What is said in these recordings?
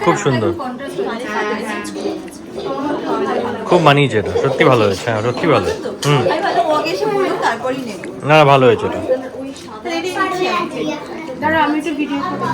খুব সুন্দর, খুব মানিয়েছে এটা, সত্যি ভালো হয়েছে। হ্যাঁ সত্যি ভালো। হুম, না ভালো হয়েছে এটা। দাঁড়া আমি একটু ভিডিও করবো।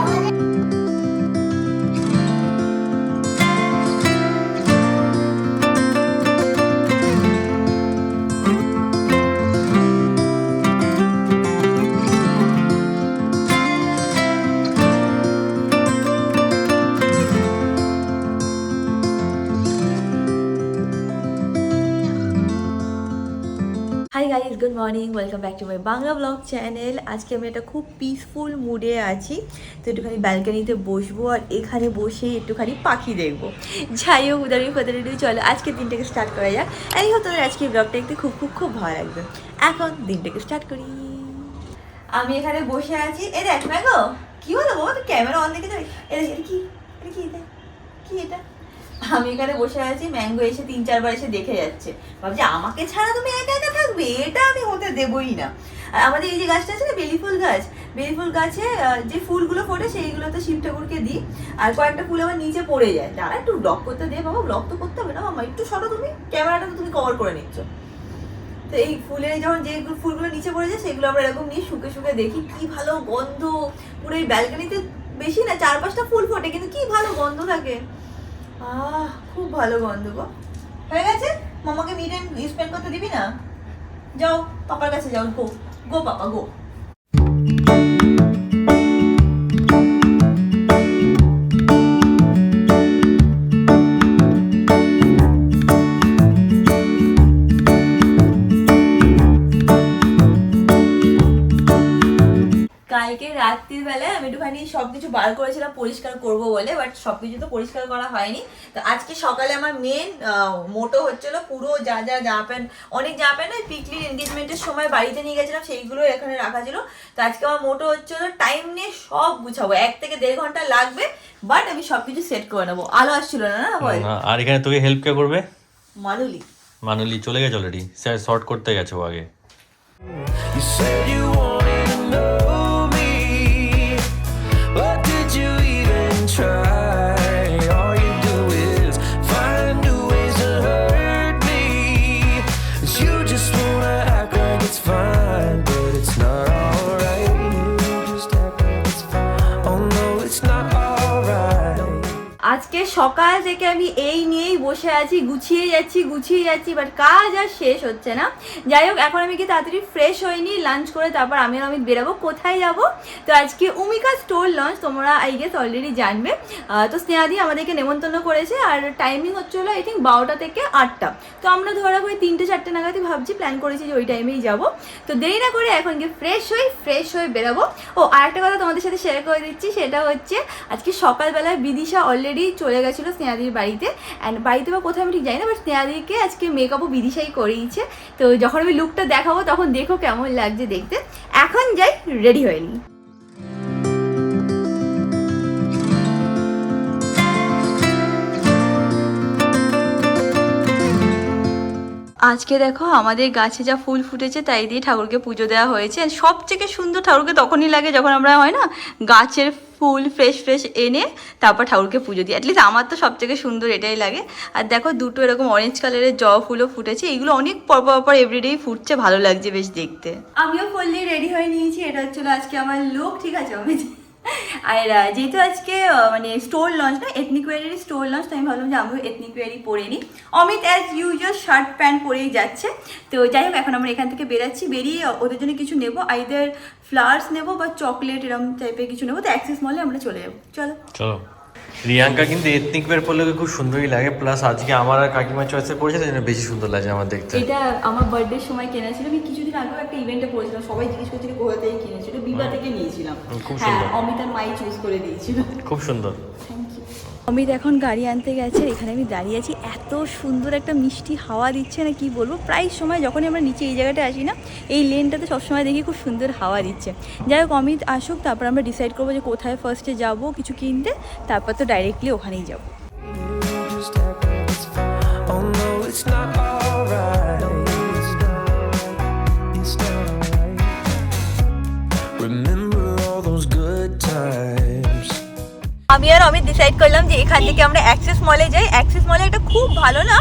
Hi guys, good morning, welcome back to my Bangla blog channel. আজকে আমি একটা খুব পিসফুল মুডে আছি, তো একটুখানি ব্যালকানিতে বসবো আর এখানে বসে একটুখানি পাখি দেখবো। যাই হোক, উদারি ফদারি চলো আজকে দিনটাকে স্টার্ট করা যাক। এই হোক তোমাদের আজকে ব্লগটা একটু খুব খুব খুব ভালো লাগবে। এখন দিনটাকে স্টার্ট করি। আমি এখানে বসে আছি, এ দেখ না গো, কি বলো বাবা, তো ক্যামেরা অন দেখে যাবে। এটা কি, এটা কি, এটা কি, এটা আমি এখানে বসে আছি, ম্যাঙ্গো এসে 3-4 বার এসে দেখে যাচ্ছে, ভাবছি আমাকে ছাড়া তুমি একা একা থাকবে, এটা আমি হতে দেবই না। আর আমাদের এই যে গাছটা আছে না, বেলি ফুল গাছ, বেলি ফুল গাছে যে ফুলগুলো ফোটে সেইগুলো তো শিব ঠাকুরকে দিই, আর কয়েকটা ফুল আমার নিচে পড়ে যায়। তারা একটু ব্লগ করতে দে বাবা, ব্লগ তো করতে হবে না মামা, একটু সরো, তুমি ক্যামেরাটা তো তুমি কভার করে নিচ্ছ। তো এই ফুলের যখন যে ফুলগুলো নিচে পড়ে যায় সেগুলো আমরা এরকম নিয়ে শুকে শুকে দেখি, কি ভালো গন্ধ। পুরো এই ব্যালকনিতে বেশি না 4-5টা ফুল ফোটে, কিন্তু কি ভালো গন্ধ থাকে। খুব ভালো গন্ধ গো। হয়ে গেছে, মামাকে মিট টাইম স্পেন্ড করতে দিবি না? যাও পাপার কাছে যাও, গো গো পাপা গো। কালকে রাত্রির বেলায় আমি একটুখানি সবকিছু বার করেছিলাম পরিষ্কার করব বলে, বাট সবকিছু তো পরিষ্কার করা হয়নি। তো আজকে সকালে আমার মেন মোটো হচ্ছিল পুরো যা যা জামা প্যান্ট, অনেক জামা প্যান্ট ওই পিকলির এনগেজমেন্টের সময় বাড়িতে নিয়ে গেছিলাম, সেইগুলো এখানে রাখা ছিল। তো আজকে আমার মোটো হচ্ছিল টাইম নিয়ে সব গুছাবো, 1 থেকে 1.5 ঘন্টা লাগবে, বাট আমি সবকিছু সেট করে নেবো। আলো আসছিল না, না বল। আর এখানে তোকে হেল্প কে করবে? মানুলি। মানুলি চলে গেছে অলরেডি, স্যার শর্ট করতে গেছে ও আগে। You said you wanted to know me, but did you even try? All you do is find new ways to hurt me. 'Cause you just wanna act like it's fine, but it's not alright. You just act like it's fine. Oh no, it's not alright. আজকে সকাল থেকে আমি এই নিয়েই বসে আছি, গুছিয়ে যাচ্ছি, বাট কাজ আর শেষ হচ্ছে না। যাই হোক, এখন আমি কি তাড়াতাড়ি ফ্রেশ হইনি, লাঞ্চ করে তারপর আমি বেরাবো। কোথায় যাব? তো আজকে উমিকা স্টোর লঞ্চ, তোমরা আই গেস অলরেডি জানবে। তো স্নেহাদি আমাদেরকে নেমন্তন্ন করেছে, আর টাইমিং হচ্ছিল আই থিঙ্ক 12টা থেকে 8টা। তো আমরা ধরা ওই 3টে-4টে নাগাদই ভাবছি, প্ল্যান করেছি যে ওই টাইমেই যাব। তো দেরি না করে এখন গিয়ে ফ্রেশ হয়ে বেরাবো। ও আর একটা কথা তোমাদের সাথে শেয়ার করে দিচ্ছি, সেটা হচ্ছে আজকে সকালবেলায় বিদিশা অলরেডি চলে গেছিলো স্নেহাদির বাড়িতে, অ্যান্ড বাড়িতে বা কোথায় আমি ঠিক জানি না, বাট স্নেহাদিকে আজকে মেকআপও বিদিশাই করিয়েছে। তো যখন আমি লুকটা দেখাবো তখন দেখো কেমন লাগছে দেখতে। এখন যাই, রেডি হয়ে নিই। আজকে দেখো আমাদের গাছে যা ফুল ফুটেছে তাই দিয়ে ঠাকুরকে পুজো দেওয়া হয়েছে। সবথেকে সুন্দর ঠাকুরকে তখনই লাগে যখন আমরা হয় না গাছের ফুল ফ্রেশ এনে তারপর ঠাকুরকে পুজো দিই। অ্যাটলিস্ট আমার তো সবথেকে সুন্দর এটাই লাগে। আর দেখো দুটো এরকম অরেঞ্জ কালারের জবা ফুলও ফুটেছে, এগুলো অনেক পর এভরিডেই ফুটছে, ভালো লাগছে বেশ দেখতে। আমিও ফুললি রেডি হয়ে নিয়েছি, এটা হচ্ছিল আজকে আমার লুক, ঠিক আছে। আমি আর যেহেতু আজকে মানে স্টোর লঞ্চ না, এথনিক ওয়ারেরই স্টোর লঞ্চ, তো আমি ভাবলাম যে আমিও এথনিক ওয়ারই পরে নিই। Amit as usual shirt pant পরেই যাচ্ছে। তো যাই হোক, এখন আমরা এখান থেকে বেরিয়ে ওদের জন্য কিছু নেবো, আইদার ফ্লাওয়ার্স নেবো বা চকলেট এরকম টাইপের কিছু নেবো। তো অ্যাক্সেস মলে আমরা চলে যাবো, চলো। রিয়াঙ্কা কিন্তু এথনিক ওয়্যার পরলে খুব সুন্দরই লাগে, প্লাস আজকে আমার আর কাকিমার চয়েসে পড়েছে, তাই জন্য বেশি সুন্দর লাগছে আমার দেখতে। এটা আমার বার্থডের সময় কেনা ছিল, আমি কিছুদিন আগেও একটা ইভেন্টে পড়েছিলাম, সবাই জিজ্ঞেস করছিল কোথা থেকে কিনেছিল, বিবা থেকে নিয়েছিলাম। খুব হ্যাঁ, সুন্দর। অমিত আর মাই চুজ করে দিয়েছিল, খুব সুন্দর। Thank you. অমিত এখন গাড়ি আনতে গেছে, এখানে আমি দাঁড়িয়ে আছি, এত সুন্দর একটা মিষ্টি হাওয়া দিচ্ছে না, কি বলবো। প্রায় সময় যখনই আমরা নিচে এই জায়গাটা আসি না, এই লেনটাতে সবসময় দেখি খুব সুন্দর হাওয়া দিচ্ছে। যাই হোক, অমিত আসুক, তারপর আমরা ডিসাইড করবো যে কোথায় ফার্স্টে যাবো কিছু কিনতে, তারপর তো ডাইরেক্টলি ওখানেই যাবো। You just act like it's fine. Oh no, it's not alright. It's not alright. Remember all those good times. আমি আর অমিত ডিসাইড করলাম যে এখান থেকে আমরা অ্যাক্সেস মলে যাই। অ্যাক্সেস মলে একটা খুব ভালো না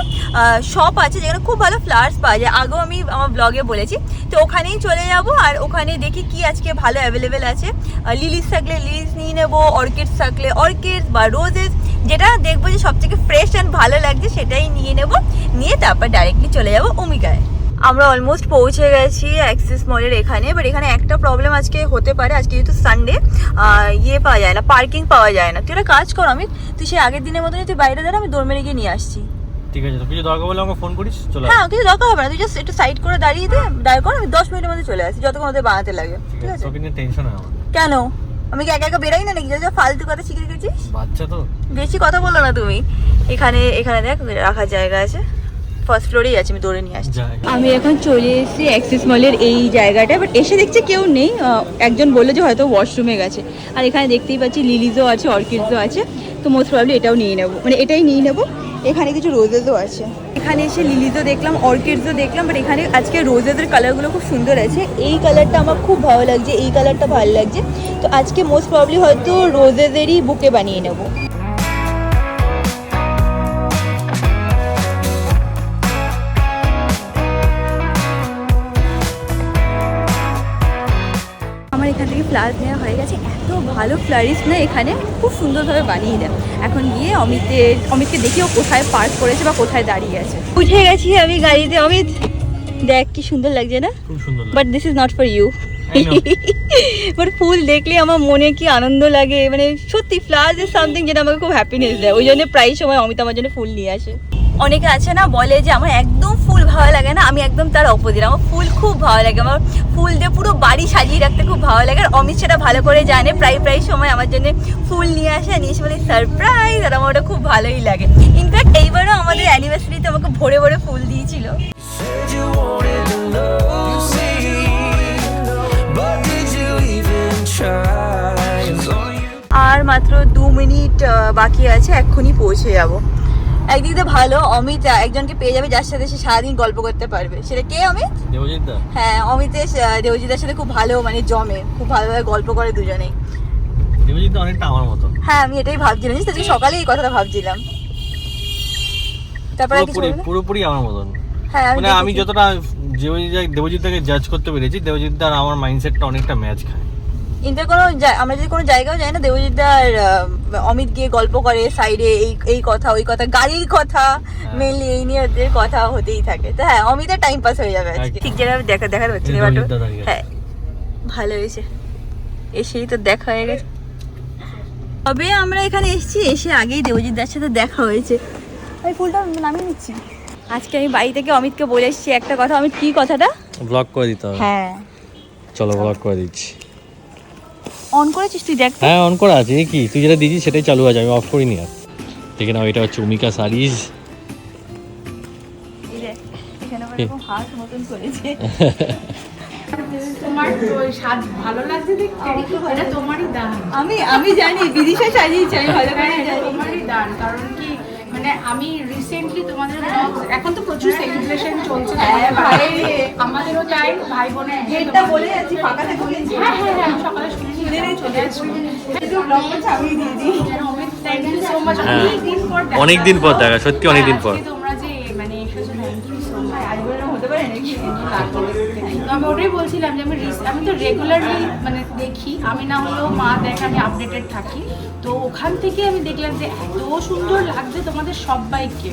শপ আছে যেখানে খুব ভালো ফ্লাওয়ার্স পাওয়া যায়, আগেও আমি আমার ব্লগে বলেছি। তো ওখানেই চলে যাব আর ওখানে দেখি কি আজকে ভালো অ্যাভেলেবেল আছে। লিলিস থাকলে লিলিস নিয়ে নেবো, অর্কিডস থাকলে অর্কিডস বা রোজেস, যেটা দেখবো যে সবথেকে ফ্রেশ অ্যান্ড ভালো লাগছে সেটাই নিয়ে নেব। নিয়ে তারপর ডাইরেক্টলি চলে যাবো ওমিগায়। আমরা অলমোস্ট পৌঁছে গেছি অ্যাক্সেস মলের এখানে। বাট এখানে একটা প্রবলেম আজকে হতে পারে, আজকে যেহেতু সানডে ইয়ে পাওয়া যায় না, পার্কিং পাওয়া যায় না। তুই একটা কাজ কর অমিত, তুই সেই আগের দিনের মতনই তুই বাইরে দাঁড়া, আমি দৌড় মেরে গিয়ে নিয়ে আসছি। ঠিক আছে, কিছু দরকার বলে আমাকে ফোন করিস, চলে হ্যাঁ কিছু দরকার হবে না, তুই জাস্ট একটু সাইড করে দাঁড়িয়ে দে, দাঁড় কর, আমি 10 মিনিটের মধ্যে চলে আসি, যতক্ষণ ওদের বানাতে লাগে। ঠিক আছে? তোকে নিয়ে টেনশন হয় আমার। কেন? আমি কি একা একা বেরাই না নাকি? যা ফালতু কথা শিখে রেখেছিস। বাচ্চা তো, বেশি কথা বলো না তুমি। এখানে দেখ রাখার জায়গা আছে, ফার্স্ট ফ্লোরেই আছে, আমি দৌড়ে নিয়ে আসছি। আমি এখন চলে এসেছি অ্যাক্সেস মলের এই জায়গাটায়, বাট এসে দেখছি কেউ নেই। একজন বললো যে হয়তো ওয়াশরুমে গেছে। আর এখানে দেখতেই পাচ্ছি লিলিজও আছে, অর্কিডসও আছে। তো মোস্ট প্রবাবলি এটাও নিয়ে নেবো, মানে এটাই নিয়ে নেবো। এখানে কিছু রোজেসও আছে। এখানে এসে লিলিজও দেখলাম, অর্কিডসও দেখলাম, বাট এখানে আজকে রোজেসের কালারগুলো খুব সুন্দর আছে। এই কালারটা আমার খুব ভালো লাগছে, এই কালারটা ভালো লাগছে। তো আজকে মোস্ট প্রবাবলি হয়তো রোজেসেরই বুকে বানিয়ে নেবো। আমার এখান থেকে ফ্লাওয়ার নেওয়া হয়ে গেছে। এত ভালো ফ্লারিস্ট না এখানে, খুব সুন্দরভাবে বানিয়ে দেয়। এখন গিয়ে অমিতকে দেখি ও কোথায় পার্ক করেছে বা কোথায় দাঁড়িয়ে আছে। উঠে গেছি আমি গাড়িতে। অমিত দেখ কি সুন্দর লাগছে না? খুব সুন্দর, but this is not for you. But ফুল দেখলে আমার মনে কি আনন্দ লাগে, মানে সত্যি ফ্লাওয়ার ইজ সামথিং যেটা আমাকে খুব হ্যাপিনেস দেয়। ওই জন্য প্রায় সময় অমিত আমার জন্য ফুল নিয়ে আসে। অনেকে আছে না বলে যে আমার একদম ফুল ভালো লাগে না, আমি একদম তার অপোজিট। আমার ফুল খুব ভালো লাগে, আমার ফুল দিয়ে পুরো বাড়ি সাজিয়ে রাখতে খুব ভালো লাগে। আর অমিত সেটা ভালো করে জানে, প্রায় সময় আমার জন্য ফুল নিয়ে আসে, নিয়ে এসে বলে সারপ্রাইজ, আর আমার ওটা খুব ভালোই লাগে। ইনফ্যাক্ট এইবারও আমাদের অ্যানিভার্সারিতে আমাকে ভরে ভরে ফুল দিয়েছিল। Said you wanted to know me, but did you even try? 'Cause all you আর মাত্র 2 মিনিট বাকি আছে, এক্ষুনি পৌঁছে যাব। একদিক দিয়ে ভালো, অমিত একজনকে পেয়ে যাবে যার সাথে সে সারাদিন গল্প করতে পারবে। সেটা কে? অমিত। দেবজিৎ দা? হ্যাঁ, অমিতের দেবজিতের সাথে খুব ভালো মানে জমে, খুব ভালোভাবে গল্প করে দুজনেই। দেবজিৎ দা অনেকটা আমার মতো। হ্যাঁ আমি এটাই ভাবছিলাম, জানিস তো, আজকে সকালে এই কথাটা ভাবছিলাম। তারপরে কিছু বলবে না? পুরোপুরি আমার মতন। হ্যাঁ মানে আমি যতটা দেবজিৎ দাকে জাজ করতে পেরেছি, দেবজিৎ দার আমার মাইন্ডসেটটা অনেকটা ম্যাচ খায়। ইন্টার আমরা যদি কোনো জায়গাও যাই না, দেবজিৎ আর অমিত গিয়ে গল্প করে সাইডে, এই কথা ওই কথা, গাড়ির কথা মেনলি, এই নিয়ে ওদের কথা হতেই থাকে। তো হ্যাঁ, অমিতের টাইম পাস হয়ে যাবে আজকে। ঠিক যেভাবে দেখাতে হচ্ছে না। হ্যাঁ ভালো হয়েছে, এসেই তো দেখা হয়ে গেছে। তবে আমরা এখানে এসে আগেই দেবজিৎ দার সাথে দেখা হয়েছে। আমি ফুলটা নামিয়ে নিচ্ছি। আজকে আমি বাড়ি থেকে অমিতকে বলে এসেছি একটা কথা। অমিত কি কথাটা? ব্লগ করে দিতে হবে। হ্যাঁ চলো ব্লগ করে দিচ্ছি। অন করেছিস তুই? দেখ। হ্যাঁ অন করা আছে। কি তুই যেটা দিয়েছিস সেটাই চালু আছে, আমি অফ করিনি আর। দেখে নাও, এটা হচ্ছে ওমিকা সারিজ। এই দেখ, এখানে আমার এরকম হাত মতন করেছে। তোমার ওই স্বাদ ভালো লাগছে দেখতে, এটা তোমারই দান। আমি জানি বিদিশা সাজিয়েছে, আমি ভালো করে এটা জানি। তোমারই দান, কারণ কি মানে আমি রিসেন্টলি তোমাদের vlogs, এখন তো প্রচুর সেলিব্রেশন চলছে তোমাদের বাড়িতে, আমাদেরও তাই, ভাই বোনের ডেটটা বলে যাচ্ছি, ফাঁকাতে বলেছি। হ্যাঁ আমি সকালে শুনেছি চলে আসবো। আমি দিয়ে দিই। Thank you so much. অনেকদিন পর দেখা, সত্যি অনেকদিন পর। তোমরা যে মানে এসেছো, থ্যাংক ইউ সো মাচ। হতে পারে নাকি? আমি ওটাই বলছিলাম যে আমি তো রেগুলারলি মানে দেখি, আমি না হলেও মা দেখে, আমি আপডেটেড থাকি। তো ওখান থেকে আমি দেখলাম যে এত সুন্দর লাগছে তোমাদের সবাইকে,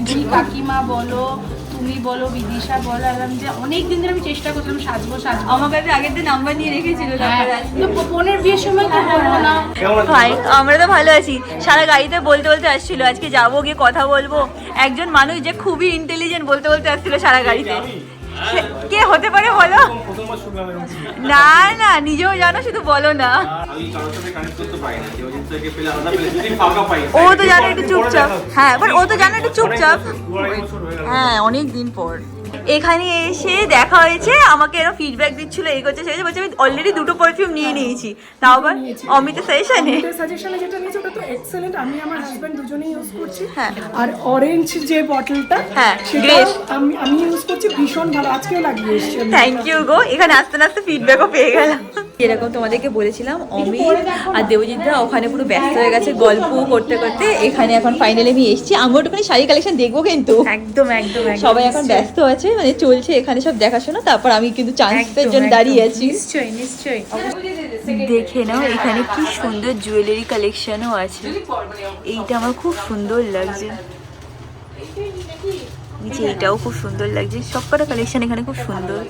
দুই কাকিমা বলো, তুমি বলো, বিদিশা বলো, আলাম যে অনেকদিন ধরে আমি চেষ্টা করছিলাম সাজবো। আমার কাছে আগের দিন নাম্বার নিয়ে রেখেছিল। তো বোনের বিয়ের সময় তো বলবো না। ভাই আমরা তো ভালো আছি। সারা গাড়িতে বলতে আসছিল আজকে যাবো, গিয়ে কথা বলবো। একজন মানুষ যে খুবই ইন্টেলিজেন্ট বলতে আসছিল সারা গাড়িতে। কে হতে পারে বলো? না না, নিজেও জানো, শুধু বলো না। ও তো জানো একটু চুপচাপ। হ্যাঁ বাট ও তো জানো একটু চুপচাপ। হ্যাঁ অনেক দিন পর। এখানে এসে দেখা হয়েছে, আমাকে এরা ফিডব্যাক দিচ্ছিল, এই করছে সেই বলছে আমি অলরেডি 2টো পারফিউম নিয়ে নিয়েছি, তাও আবার অমিতের সাজেশনে। সাজেশনে যেটা নিয়েছি ওটা তো এক্সেলেন্ট, আমি আমার হাজবেন্ড দুজনেই ইউজ করছি। হ্যাঁ। আর অরেঞ্জ যে বটলটা, হ্যাঁ, সেটা গ্রেস। আমি ইউজ করছি, ভীষণ ভালো, আজকেও লাগিয়ে এসেছি আমি। থ্যাংক ইউ গো, এখানে আসতে আসতে ফিডব্যাকও পেয়ে গেলাম। যেরকম তোমাদেরকে বলেছিলাম, অমিত আর দেবজিৎদা ওখানে পুরো ব্যস্ত হয়ে গেছে গল্প করতে করতে। এখানে এখন ফাইনালি আমি এসেছি, আমিও একটুখানি শাড়ি কালেকশন দেখবো কিন্তু। একদম একদম সবাই এখন ব্যস্ত আছে, মানে চলছে এখানে সব দেখাশোনা, তারপর আমি কিন্তু চান্সের জন্য দাঁড়িয়ে আছি। নিশ্চয়ই নিশ্চয়ই। দেখে নাও এখানে কি সুন্দর জুয়েলারি কালেকশনও আছে, এইটা আমার খুব সুন্দর লাগছে, নিচে এটাও খুব সুন্দর লাগছে, সবকটা কালেকশন এখানে খুব সুন্দর।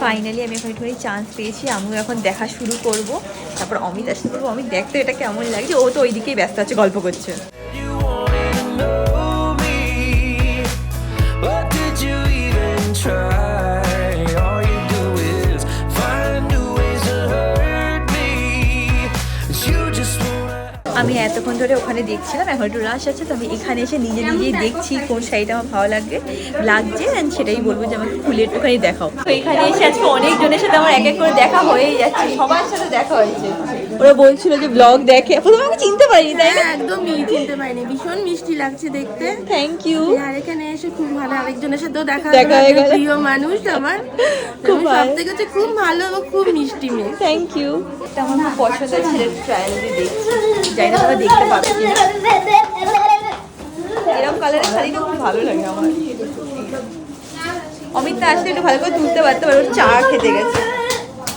ফাইনালি আমি এখন একটুখানি চান্স পেয়েছি, আমিও এখন দেখা শুরু করব, তারপর অমিত আসতে বলবো অমিত দেখতো এটা কেমন লাগছে, ও তো ওইদিকেই ব্যস্ত আছে, গল্প করছে। You wanted to know me, but did you even try? All you do is find new ways to hurt me. You just wanna. আমি এতক্ষণ ধরে ওখানে দেখছিলাম, এখন একটু রাশ আছে, তো আমি এখানে এসে নিজে নিজেই দেখছি কোন শাড়িটা আমার ভালো লাগছে অ্যান্ড সেটাই বলবো যে আমাকে খুলে একটুখানি দেখাও। তো এখানে এসে আজকে অনেকজনের সাথে আমার এক এক করে দেখা হয়েই যাচ্ছে, সবার সাথে দেখা হয়েছে। ওরা বলছিল যে ব্লগ দেখে, প্রথমে আমাকে চিনতে পারিনি, তাই না? একদমই চিনতে পারিনি, ভীষণ মিষ্টি লাগছে দেখতে। Thank you. আর এখানে এসে খুব ভালো, আরেকজনের সাথেও দেখা হয়ে গেল। প্রিয় মানুষ আমার, খুব সব ভালো। থেকে হচ্ছে খুব ভালো এবং খুব মিষ্টি মেয়ে। Thank you. এটা আমার খুব পছন্দের ছিল, ট্রায়াল দিয়ে দেখছি, যাই না তোমরা দেখতে পাবে কিনা। এরকম কালারের শাড়িটা খুব ভালো লাগে আমার। অমিত না আসলে একটু ভালো করে তুলতে পারতে পারো, চা খেতে গেছে।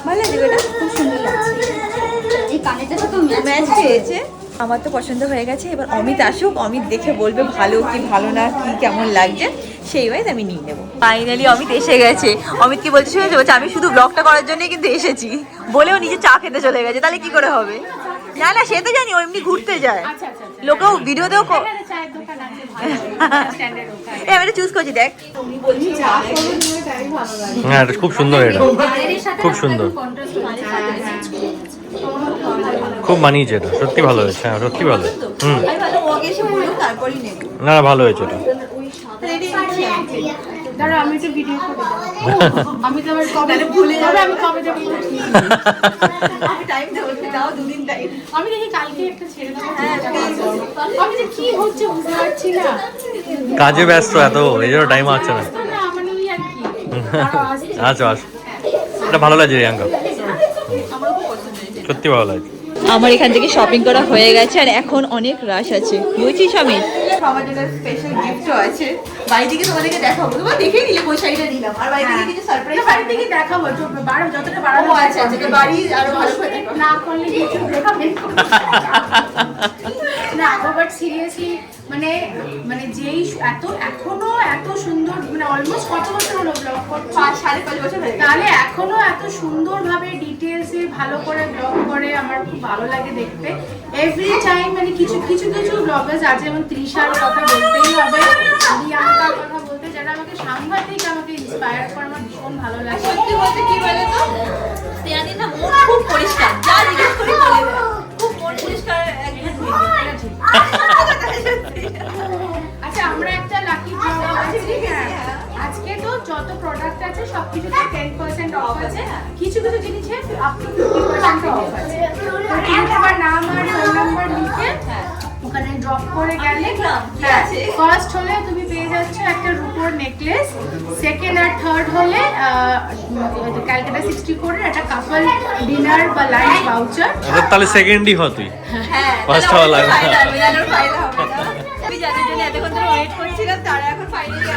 ভালো লাগে এটা, খুব সুন্দর লাগছে, এই কানেরটা তো ম্যাচ খেয়েছে। আমার তো পছন্দ হয়ে গেছে, এবার অমিত আসুক, অমিত দেখে বলবে ভালো কি ভালো না কি কেমন লাগছে, সেই ওয়াইজ আমি নিয়ে নেবো। ফাইনালি অমিত এসে গেছে। অমিত কি বলছে শুনেছো, বলছে আমি শুধু ব্লগটা করার জন্যই কিন্তু এসেছি, বলেও নিজে চা খেতে চলে গেছে, তাহলে কি করে হবে? না না, সে তো জানি ও এমনি ঘুরতে যায়, লোকেও ভিডিওতেও চায়ের দোকান আছে ভালো স্ট্যান্ডার্ড ওখানে। আমি এটা চুজ করছি, দেখ হ্যাঁ এটা খুব সুন্দর, এটা খুব সুন্দর, খুব মানিয়েছে, এটা সত্যি ভালো হয়েছে, হ্যাঁ সত্যি ভালো। হুম, তারপরই নেব। না না ভালো হয়েছে এটা। দাঁড়া আমি একটু ভিডিও করে দেবো, আমি তো আবার কবে ভুলে যাবে, আমি কবে যাবো টাইম দাও, 2 দিন টাইম। আমি দেখি কালকে একটা ছেড়ে দেবো। আমি যে কি হচ্ছে বুঝতে পারছি না, কাজে ব্যস্ত এত, এই জন্য টাইম আছে না। না মানে ওই আর কি। দাঁড়াও, আসছি। আচ্ছা আচ্ছা, এটা ভালো লাগছে রিয়াঙ্কা, সত্যি ভালো লাগছে। আমার এখান থেকে শপিং করা হয়ে গেছে, আর এখন অনেক রাশ আছে, বুঝছিস আমি সবার জন্য স্পেশাল গিফটও আছে। বাড়ি থেকে তোমাদেরকে দেখাবো, তোমরা দেখেই নিলে কোন শাড়িটা নিলাম, আর বাড়ি থেকে কিছু সারপ্রাইজ বাড়ি থেকে দেখাবো, একটু বাড়ো, যতটা বাড়ানো ও আচ্ছা আচ্ছা, তো বাড়ি আরো ভালো করে দেখো। না করলে কিছু দেখাবে না গো, বাট সিরিয়াসলি মানে মানে যেই এত এখনো এত সুন্দর, মানে অলমোস্ট কত বছর হলো ব্লগ করছি? 5.5 বছর হয়ে গেছে। তাহলে এখনো এত সুন্দরভাবে ডিটেলসে ভালো করে ব্লগ করে, আমার খুব ভালো লাগে দেখতে এভরি টাইম। মানে কিছু কিছু কিছু ব্লগার্স আছে, যেমন তৃষার কথা বলতেই হবে, রিয়াঙ্কার কথা বলতে, যারা আমাকে সাংঘাতিক আমাকে ইন্সপায়ার করে, আমার ভীষণ ভালো লাগে। সত্যি বলতে কি বলে তো, স্নেহাদি না মন খুব পরিষ্কার, যা জিজ্ঞেস করি বলে দেয়, খুব মন পরিষ্কার একজন মেয়ে। আচ্ছা আমরা একটা লাকি ড্র করেছি, আজকে তো যত প্রোডাক্ট আছে সবকিছুতে 10% অফ আছে, কিছু কিছু জিনিসে আপ টু 50% অফ আছে। তো তোমার নাম আর ফোন নাম্বার লিখে ওখানে ড্রপ করে গেলে, হ্যাঁ ফার্স্ট হলে তুমি পেয়ে যাচ্ছ একটা রূপোর নেকলেস, সেকেন্ড আর থার্ড হলে ক্যালকাটা 64 এর একটা কাপল ডিনার বা লাঞ্চ ভাউচার। তাহলে সেকেন্ডই হ তুই, হ্যাঁ, ফার্স্ট হওয়া লাগবে। আমি যাদের জন্য এতক্ষণ ধরে ওয়েট করছিলাম, তারা এখন ফাইনালি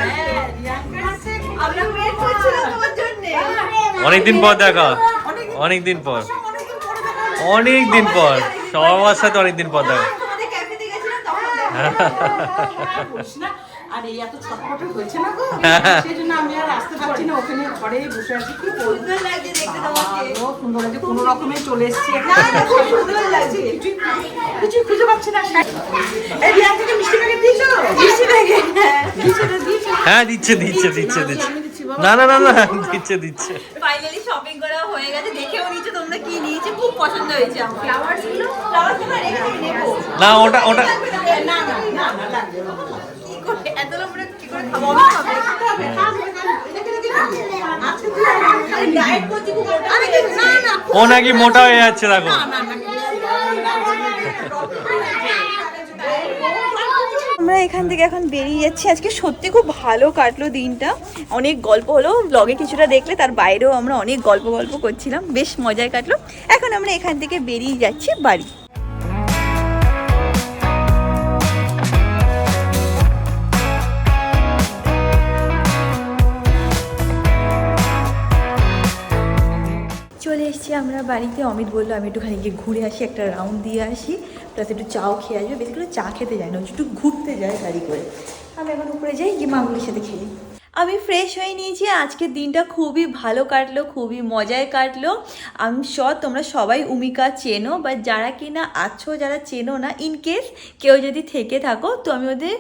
আসছে। আমরা ওয়েট করছিলাম তোমার জন্য অনেকদিন পর দেখা, অনেকদিন পর, অনেকদিন পর, সবার সাথে অনেকদিন পর দেখা। তোমাদের ক্যাফেতে গেছিলাম তখন দেখা। আর এই এত ছটফট হয়েছে না গো, সেই জন্য আমি আর আসতে পারছি না, ওখানে ঘরে বসে আছি। কি বলবো, সুন্দর লাগছে দেখতে তোমাকে, সুন্দর লাগছে, কোনো রকমে চলে এসেছি। না না খুব সুন্দর লাগছে। কিছু খুঁজে পাচ্ছি না। এই রিয়া থেকে মিষ্টি প্যাকেট দিয়েছো? মিষ্টি লাগে, হ্যাঁ দিচ্ছে দিচ্ছে দিচ্ছে দিচ্ছে, না না না না দিচ্ছে দিচ্ছে। ফাইনালি শপিং করা হয়ে গেছে, দেখেও নিয়েছো তোমরা কি নিয়েছে, খুব পছন্দ হয়েছে আমার। ফ্লাওয়ার্স গুলো ফ্লাওয়ার তোমরা রেখে নেবো না ওটা ওটা না না না না লাগবে কি করে এত লম্বা কি করে খাবো, আমি খাবো। আরে না না, ও নাকি মোটা হয়ে যাচ্ছে দেখো। আমরা এখান থেকে এখন বেরিয়ে যাচ্ছি। আজকে সত্যি খুব ভালো কাটলো দিনটা, অনেক গল্প হলো, ব্লগে কিছুটা দেখলে তার বাইরেও আমরা অনেক গল্প করছিলাম, বেশ মজায় কাটলো। এখন আমরা এখান থেকে বেরিয়ে যাচ্ছি বাড়ি। চলে এসেছি আমরা বাড়িতে। অমিত বললো আমি একটুখানি গিয়ে ঘুরে আসি, একটা রাউন্ড দিয়ে আসি, প্লাস একটু চাও খেয়ে আসবে। বেশি করে চা খেতে যায় না, একটু ঘুরতে যায় গাড়ি করে। আমি এখন উপরে যাই, গিয়ে মাগুলির সাথে খেলি। আমি ফ্রেশ হয়ে নিয়েছি। আজকের দিনটা খুবই ভালো কাটলো, খুবই মজায় কাটলো। আমি শিওর তোমরা সবাই উমিকা চেনো, বা যারা কিনা আছো, যারা চেনো না, ইন কেস কেউ যদি থেকে থাকো, তো আমি ওদের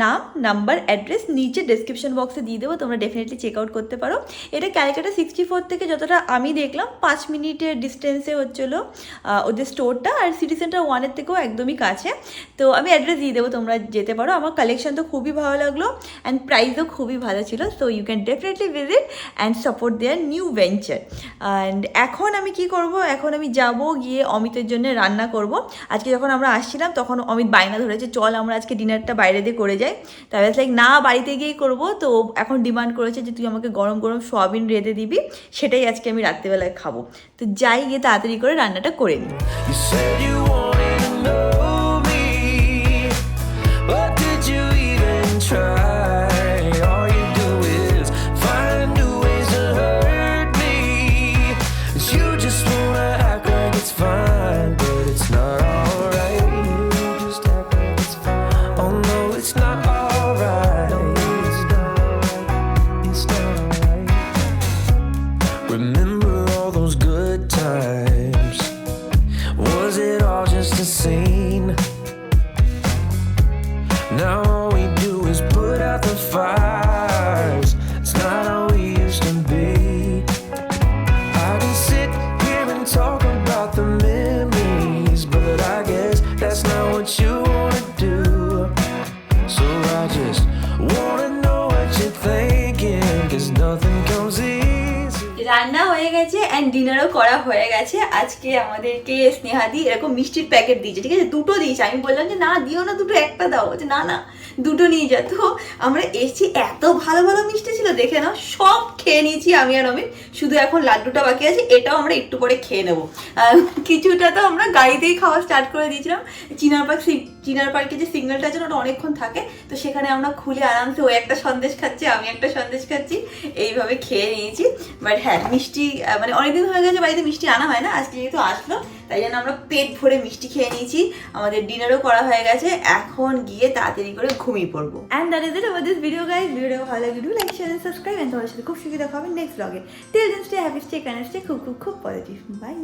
নাম, নাম্বার, অ্যাড্রেস নিচে ডেসক্রিপশন বক্সে দিয়ে দেবো, তোমরা ডেফিনেটলি চেক আউট করতে পারো। এটা ক্যালকাটা 64 থেকে যতটা আমি দেখলাম 5 মিনিটের ডিস্টেন্সে হচ্ছিলো ওদের স্টোরটা, আর সিটি সেন্টার 1-এর থেকেও একদমই কাছে। তো আমি অ্যাড্রেস দিয়ে দেবো, তোমরা যেতে পারো। আমার কালেকশন তো খুবই ভালো লাগলো, অ্যান্ড প্রাইসও খুবই ভালো ছিল। So you can definitely visit and support their new venture. And এখন আমি কি করব, এখন আমি যাব গিয়ে অমিতের জন্য রান্না করব। আজকে যখন আমরা আসছিলাম তখন অমিত বায়না ধরেছে চল আমরা আজকে ডিনারটা বাইরে দিয়ে করে যাই। তাই লাইক না, বাড়িতে গিয়েই করবো। তো এখন ডিমান্ড করেছে যে তুই আমাকে গরম গরম সোয়াবিন রেঁধে দিবি, সেটাই আজকে আমি রাত্রিবেলায় খাবো। তো যাই, গিয়ে তাড়াতাড়ি করে রান্নাটা করে নিই। You said you wanted to know me, but did you even try? All you do is find new ways to hurt me. You just wanna act like it's fine, but it's not alright. You just act like it's fine. Oh no, it's not alright. It's not alright. It's not alright. Remember all those good times? Was it all just a scene? Now all we do is put out the fires. It's not how we used to be. I can sit here and talk about the memories, but I guess that's not what you wanna do. So I just wanna know what you're thinking, 'cause nothing comes easy. রান্না হয়ে গেছে and ডিনারও করা হয়ে গেছে। আজকে আমাদেরকে স্নেহাদি এরকম মিষ্টির প্যাকেট দিয়েছে, ঠিক আছে, দুটো দিয়েছে। আমি বললাম যে না দিও না, দুটো একটা দাও, বলছে না না দুটো নিয়ে যা। তো আমরা এসেছি, এত ভালো ভালো মিষ্টি ছিল, দেখে নাও, সব খেয়ে নিয়েছি আমি আর অমিত। শুধু এখন লাড্ডুটা বাকি আছে, এটাও আমরা একটু পরে খেয়ে নেবো। কিছুটা তো আমরা গাড়িতেই খাওয়া স্টার্ট করে দিয়েছিলাম। চিনার পার্কে যে সিগন্যালটা আছে ওটা অনেকক্ষণ থাকে, তো সেখানে আমরা খুলে আরামসে ও একটা সন্দেশ খাচ্ছি, আমি একটা সন্দেশ খাচ্ছি, এইভাবে খেয়ে নিয়েছি। বাট হ্যাঁ, মিষ্টি মানে অনেকদিন হয়ে গেছে বাড়িতে মিষ্টি আনা হয় না, আজকে যেহেতু আসলো তাই জন্য আমরা পেট ভরে মিষ্টি খেয়ে নিয়েছি। আমাদের ডিনারও করা হয়ে গেছে, এখন গিয়ে তাড়াতাড়ি করে ঘুমিয়ে পড়বো। And that is it for this video guys. Video ভালো লাগে do like, share and subscribe, and তোমাদের সাথে খুব শীঘ্রই দেখা হবে নেক্সট ব্লগে। Till then stay happy, stay kind, stay খুব খুব খুব পজিটিভ। বাই।